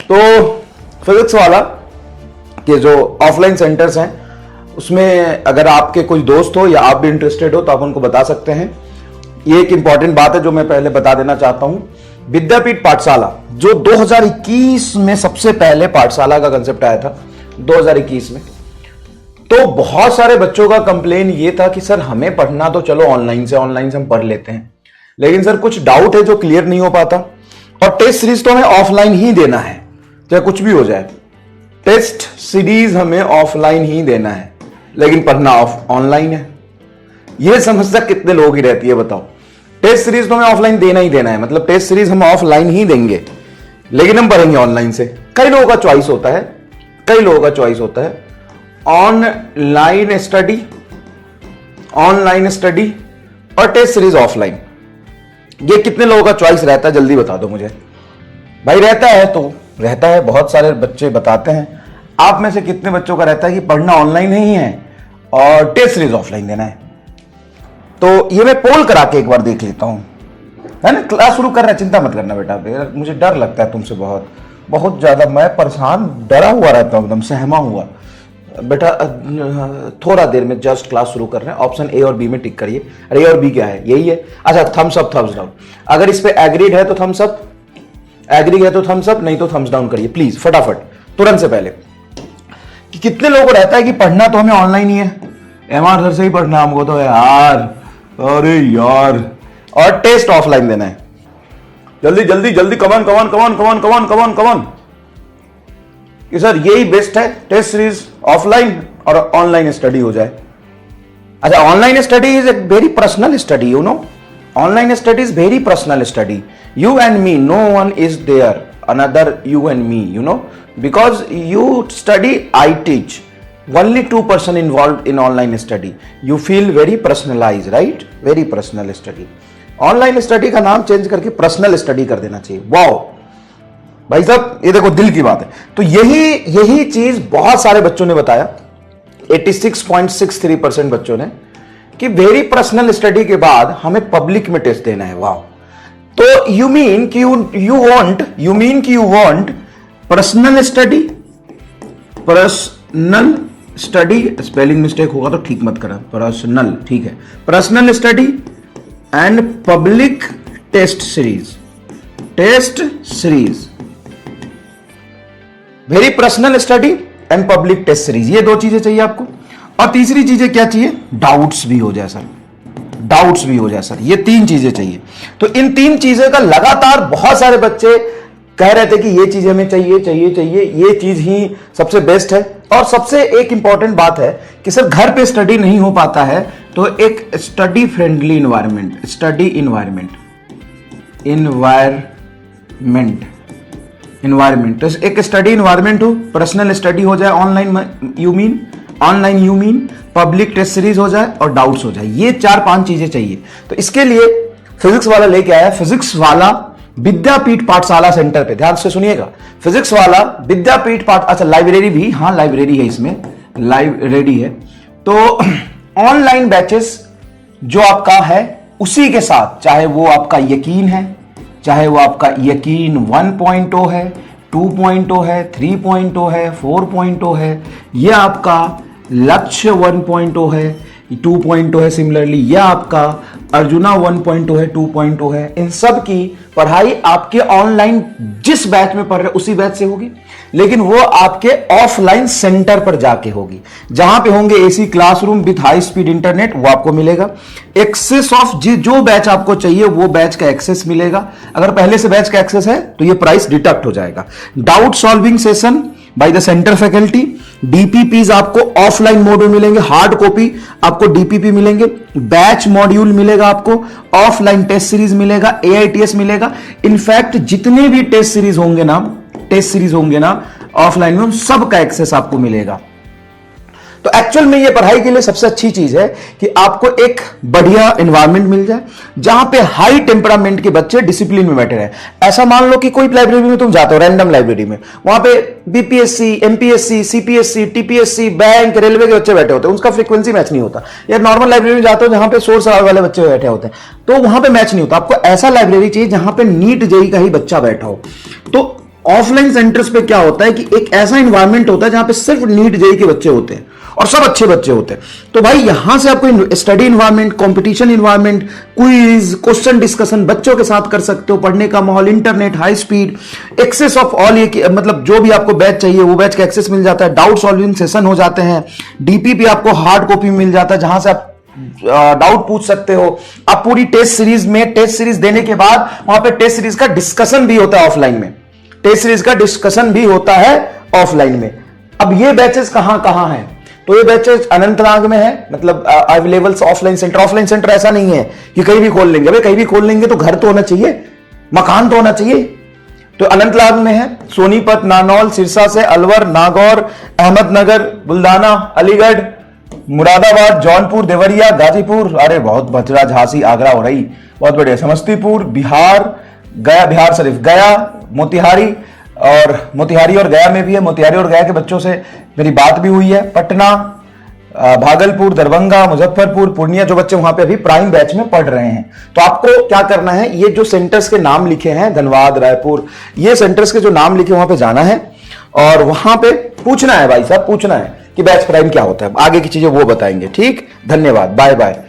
तो फिजिक्स वाला के जो ऑफलाइन सेंटर्स हैं उसमें अगर आपके कोई दोस्त हो या आप भी इंटरेस्टेड हो तो आप उनको बता सकते हैं। ये एक इंपॉर्टेंट बात है जो मैं पहले बता देना चाहता हूं। विद्यापीठ पाठशाला जो 2021 में सबसे पहले पाठशाला का कंसेप्ट आया था 2021 में, तो बहुत सारे बच्चों का कंप्लेन ये था कि सर हमें पढ़ना तो चलो ऑनलाइन से हम पढ़ लेते हैं, लेकिन सर कुछ डाउट है जो क्लियर नहीं हो पाता, और टेस्ट सीरीज तो हमें ऑफलाइन ही देना है चाहे कुछ भी हो जाए। टेस्ट सीरीज हमें ऑफलाइन ही देना है लेकिन पढ़ना ऑनलाइन है। यह समस्या कितने लोगों की रहती है बताओ। टेस्ट सीरीज तो हमें ऑफलाइन देना ही देना है, मतलब टेस्ट सीरीज हम ऑफलाइन ही देंगे लेकिन हम पढ़ेंगे ऑनलाइन से। कई लोगों का चॉइस होता है ऑनलाइन स्टडी और टेस्ट सीरीज ऑफलाइन। ये कितने लोगों का चॉइस रहता है जल्दी बता दो मुझे भाई। रहता है तो रहता है, बहुत सारे बच्चे बताते हैं। आप में से कितने बच्चों का रहता है कि पढ़ना ऑनलाइन ही है और टेस्ट सीरीज ऑफलाइन देना है? तो ये मैं पोल करा के एक बार देख लेता हूं, है ना। क्लास शुरू कर रहे हैं, चिंता मत करना बेटा, मुझे डर लगता है तुमसे बहुत ज्यादा। मैं परेशान डरा हुआ रहता हूं, एकदम सहमा हुआ बेटा। थोड़ा देर में जस्ट क्लास शुरू कर रहे हैं। ऑप्शन ए और बी में टिक करिए। अरे ए और बी क्या है? यही है। अच्छा, थम्स अप थम्स डाउन। अगर इस पे एग्रीड है तो थम्स अप, एग्री है तो थम्स अप, नहीं तो थम्स डाउन करिए प्लीज फटाफट, तुरंत से पहले। कि कितने लोगों को रहता है कि पढ़ना तो हमें ऑनलाइन ही है, एमआर सर से ही पढ़ना हमको तो यार, अरे यार, और टेस्ट ऑफलाइन देना है। जल्दी जल्दी जल्दी, कमान कि सर यही बेस्ट है, टेस्ट सीरीज ऑफलाइन और ऑनलाइन स्टडी हो जाए। अच्छा, online study is a very personal study, you know. Online study is very personal study. You and me, no one is there, another you and me, you know, because you study, I teach. Only 2% involved in online study. You feel very personalized, right? Very personal study. Online study का नाम change करके personal study कर देना चाहिए। Wow भाई साहब, ये देखो दिल की बात है। तो यही चीज बहुत सारे बच्चों ने बताया, 86.63% बच्चों ने, कि वेरी पर्सनल स्टडी के बाद हमें पब्लिक में टेस्ट देना है। वाओ। तो यू मीन कि you want personal study, spelling mistake होगा तो ठीक मत करा, पर्सनल, ठीक है, personal study and public test series, very personal study and public test series, ये दो चीजें चाहिए आपको। और तीसरी चीजें क्या चाहिए? डाउट्स भी हो जाए सर, ये तीन चीजें चाहिए। तो इन तीन चीजें का लगातार बहुत सारे बच्चे कह रहे थे कि ये चीज हमें चाहिए, ये चीज ही सबसे बेस्ट है। और सबसे एक इंपॉर्टेंट बात है कि सर घर पे स्टडी नहीं हो पाता है तो एक स्टडी फ्रेंडली इन्वायरमेंट, तो एक स्टडी इन्वायरमेंट हो, पर्सनल स्टडी हो जाए, online you mean public test series हो जाए और डाउट्स हो जाए। ये 4-5 चीजें चाहिए। तो इसके लिए फिजिक्स वाला लेके आया, फिजिक्स वाला विद्यापीठ पाठशाला सेंटर पे, ध्यान से सुनिएगा। फिजिक्स वाला विद्यापीठ अच्छा लाइब्रेरी भी, हाँ लाइब्रेरी है, इसमें लाइब्रेरी है। तो ऑनलाइन बैचेस जो आपका है उसी के साथ, चाहे वो आपका यकीन है, चाहे वो आपका यकीन 1.0 है, 2.0 है, 3.0 है, 4.0 है, ये आपका लक्ष्य 1.0 है, 2.0 है, सिमिलरली यह आपका अर्जुना 1.0 है, 2.0 है। इन सब की पढ़ाई आपके ऑनलाइन जिस बैच में पढ़ रहे उसी बैच से होगी, लेकिन वो आपके ऑफलाइन सेंटर पर जाके होगी, जहां पे होंगे AC classroom with high speed internet, वो आपको मिलेगा। एक्सेस ऑफ जो बैच आपको चाहिए वो बैच का एक्सेस मिलेगा। अगर पहले से बैच का एक्सेस है तो ये प्राइस डिडक्ट हो जाएगा। Doubt solving session by the centre faculty, DPPs आपको ऑफलाइन मोड में मिलेंगे, हार्ड कॉपी आपको डीपीपी मिलेंगे, बैच मॉड्यूल मिलेगा आपको, ऑफलाइन टेस्ट सीरीज मिलेगा, एआईटीएस मिलेगा। इनफैक्ट जितने भी टेस्ट सीरीज होंगे ना ऑफलाइन में, सब का एक्सेस आपको मिलेगा। तो एक्चुअल में ये पढ़ाई के लिए सबसे अच्छी चीज है कि आपको एक बढ़िया एनवायरनमेंट मिल जाए जहां पे हाई टेम्परामेंट के बच्चे डिसिप्लिन में बैठे रहे। ऐसा मान लो कि कोई लाइब्रेरी में तुम जाते हो, रैंडम लाइब्रेरी में, वहां पे BPSC, MPSC, CPSC, TPSC, bank, railway के बच्चे बैठे होते हैं, उसका फ्रीक्वेंसी मैच नहीं होता। या नॉर्मल लाइब्रेरी में जाते हो जहां पे सोर्स वाले बच्चे बैठे होते हैं, तो वहां पे मैच नहीं होता। आपको ऐसा लाइब्रेरी चाहिए जहां पे नीट जेई का ही बच्चा बैठा हो। तो ऑफलाइन सेंटर्स पे क्या होता है कि एक ऐसा इन्वायरमेंट होता है जहां पे सिर्फ नीट जेई के बच्चे होते हैं और सब अच्छे बच्चे होते हैं। तो भाई यहां से आपको study environment, competition environment, quiz, question discussion बच्चों के साथ कर सकते हो, पढ़ने का माहौल, internet, high speed, access of all, ये मतलब जो भी आपको बैच चाहिए वो बैच का एक्सेस मिल जाता है, डाउट सॉल्विंग सेशन हो जाते हैं, डीपीपी आपको हार्ड कॉपी मिल जाता है जहां से आप डाउट पूछ सकते हो। आप पूरी टेस्ट सीरीज में, टेस्ट सीरीज देने के बाद वहां पे टेस्ट सीरीज का डिस्कशन भी होता है ऑफलाइन में, टेस्ट सीरीज का डिस्कशन भी होता है ऑफलाइन में। अब ये बैचेस कहां कहां हैं? तो ये बैचेस अनंतनाग में है, मतलब available offline centre. Offline centre ऐसा नहीं है कि कहीं भी खोल लेंगे, भाई कहीं भी खोल लेंगे तो घर तो होना चाहिए, मकान तो होना चाहिए। तो अनंतनाग में है, सोनीपत, नानौल, सिरसा से, अलवर, नागौर, अहमदनगर, बुल्डाना, अलीगढ़, मुरादाबाद, जौनपुर, देवरिया, गाजीपुर, अरे बहुत बचरा, झांसी, आगरा हो रही, बहुत बढ़िया, समस्तीपुर, बिहार, गया, बिहार शरीफ, गया, मोतिहारी, और मोतिहारी और गया में भी है। मोतिहारी और गया के बच्चों से मेरी बात भी हुई है। पटना, भागलपुर, दरभंगा, मुजफ्फरपुर, पूर्णिया, जो बच्चे वहां पे अभी प्राइम बैच में पढ़ रहे हैं। तो आपको क्या करना है, ये जो सेंटर्स के नाम लिखे हैं, धनबाद, रायपुर, ये सेंटर्स के जो नाम लिखे वहां पे जाना है और वहां पे पूछना है, भाई साहब पूछना है कि बैच प्राइम क्या होता है। आगे की चीजें वो बताएंगे। ठीक, धन्यवाद, बाय बाय।